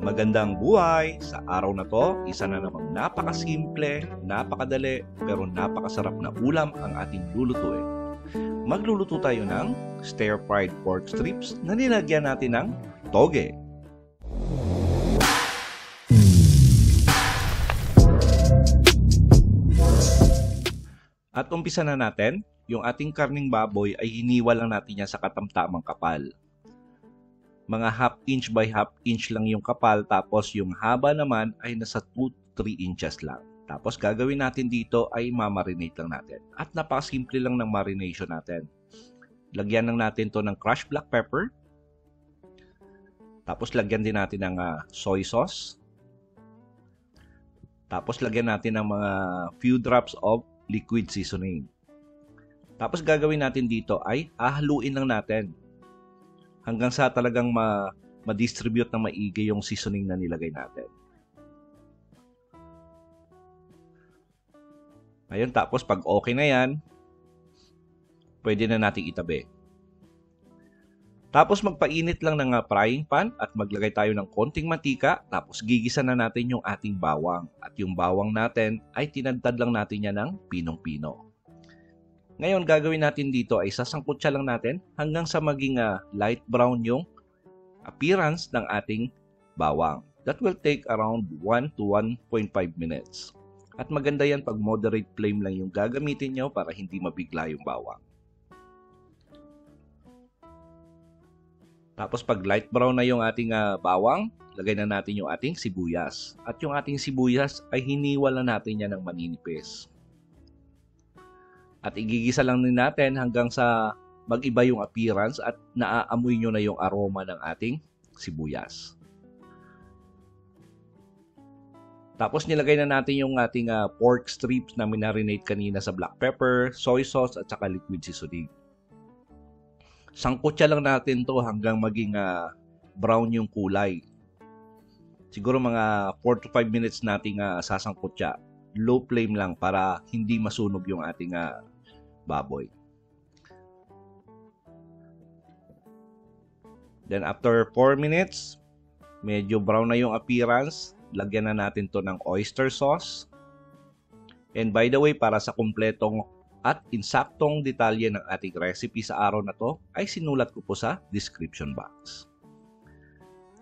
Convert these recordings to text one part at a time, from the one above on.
Magandang buhay! Sa araw na to, isa na namang napakasimple, napakadali, pero napakasarap na ulam ang ating lulutuin. Magluluto tayo ng stir-fried pork strips na nilagyan natin ng toge. At umpisa na natin, yung ating karning baboy ay hiniwa lang natin yan sa katamtamang kapal. Mga half inch by half inch lang yung kapal, tapos yung haba naman ay nasa 2-3 inches lang. Tapos gagawin natin dito ay mamarinate lang natin. At napakasimple lang ng marination natin. Lagyan lang natin to ng crushed black pepper. Tapos lagyan din natin ng soy sauce. Tapos lagyan natin ng mga few drops of liquid seasoning. Tapos gagawin natin dito ay haluin lang natin hanggang sa talagang ma-distribute na maigi yung seasoning na nilagay natin. Ayun, tapos pag okay na yan, pwede na nating itabi. Tapos magpainit lang ng frying pan at maglagay tayo ng konting mantika. Tapos gigisa na natin yung ating bawang. At yung bawang natin ay tinadtad lang natin yan ng pinong-pino. Ngayon, gagawin natin dito ay sasangkot siya lang natin hanggang sa maging light brown yung appearance ng ating bawang. That will take around 1 to 1.5 minutes. At maganda yan pag moderate flame lang yung gagamitin nyo para hindi mabigla yung bawang. Tapos pag light brown na yung ating bawang, lagay na natin yung ating sibuyas. At yung ating sibuyas ay hiniwala natin yan ng maninipis. At igigisa lang din natin hanggang sa mag-iba yung appearance at naaamoy nyo na yung aroma ng ating sibuyas. Tapos nilagay na natin yung ating pork strips na minarinate kanina sa black pepper, soy sauce at saka liquid seasoning. Sangkot siya lang natin to hanggang maging brown yung kulay. Siguro mga 4 to 5 minutes nating sasangkot siya. Low flame lang para hindi masunog yung ating baboy. Then after 4 minutes, medyo brown na yung appearance. Lagyan na natin to ng oyster sauce. And by the way, para sa kumpletong at insaktong detalye ng ating recipe sa araw na to, ay sinulat ko po sa description box.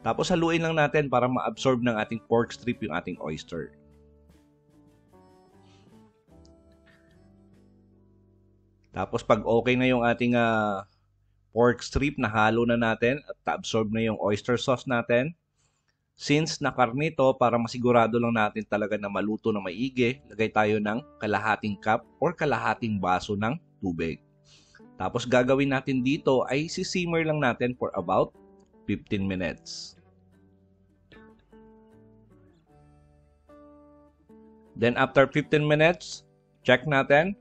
Tapos haluin lang natin para ma-absorb ng ating pork strip yung ating oyster. Tapos pag okay na yung ating pork strip, nahalo na natin at na-absorb na yung oyster sauce natin. Since nakarne ito, para masigurado lang natin talaga na maluto na maigi, lagay tayo ng kalahating cup or kalahating baso ng tubig. Tapos gagawin natin dito ay sisimmer lang natin for about 15 minutes. Then after 15 minutes, check natin.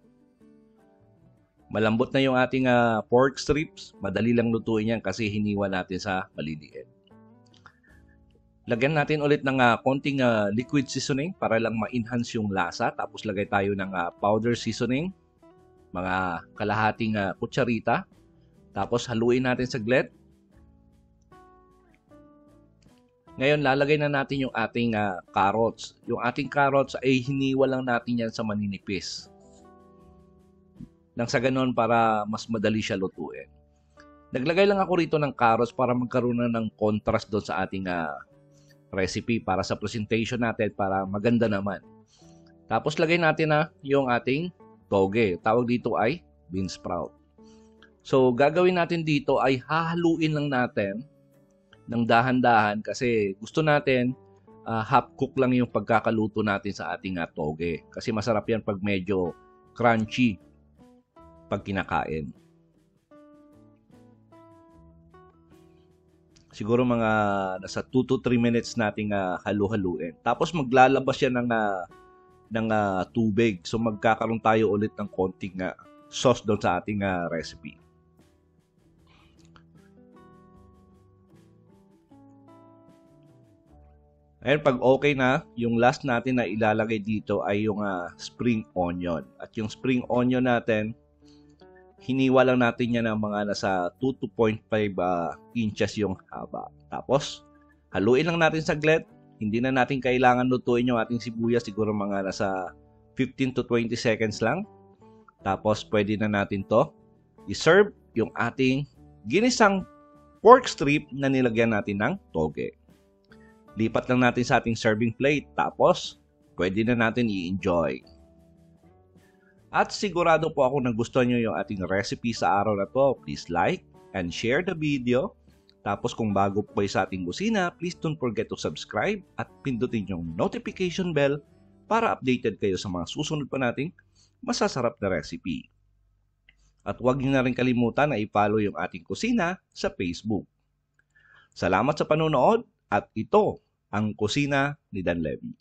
Malambot na yung ating pork strips. Madali lang lutuin yan kasi hiniwa natin sa maliliit. Lagyan natin ulit ng konting liquid seasoning para lang ma-enhance yung lasa. Tapos lagay tayo ng powder seasoning. Mga kalahating kutsarita. Tapos haluin natin saglit. Ngayon lalagay na natin yung ating carrots. Yung ating carrots ay hiniwa lang natin yan sa maninipis. Nang sa ganon para mas madali siya lutuin. Naglagay lang ako rito ng carrots para magkaroon na ng contrast doon sa ating recipe para sa presentation natin para maganda naman. Tapos lagay natin na yung ating toge. Tawag dito ay bean sprout. So gagawin natin dito ay hahaluin lang natin ng dahan-dahan kasi gusto natin half cook lang yung pagkakaluto natin sa ating toge. Kasi masarap yan pag medyo crunchy pag kinakain. Siguro mga nasa 2 to 3 minutes nating halu-haluin. Tapos maglalabas siya ng tubig. So magkakaroon tayo ulit ng konting sauce doon sa ating recipe. Ayan, pag okay na, yung last natin na ilalagay dito ay yung spring onion. At yung spring onion natin, hiniwa lang natin yan ng mga nasa 2 to 0.5 inches yung haba. Tapos, haluin lang natin saglit. Hindi na natin kailangan lutuin yung ating sibuyas. Siguro mga nasa 15 to 20 seconds lang. Tapos, pwede na natin to i-serve yung ating ginisang pork strip na nilagyan natin ng toge. Lipat lang natin sa ating serving plate. Tapos, pwede na natin i-enjoy. At sigurado po ako nagustuhan nyo yung ating recipe sa araw na to. Please like and share the video. Tapos kung bago po kayo sa ating kusina, please don't forget to subscribe at pindutin yung notification bell para updated kayo sa mga susunod pa nating masasarap na recipe. At huwag nyo na rin kalimutan na i-follow yung ating kusina sa Facebook. Salamat sa panonood at ito ang Kusina ni Dan Levy.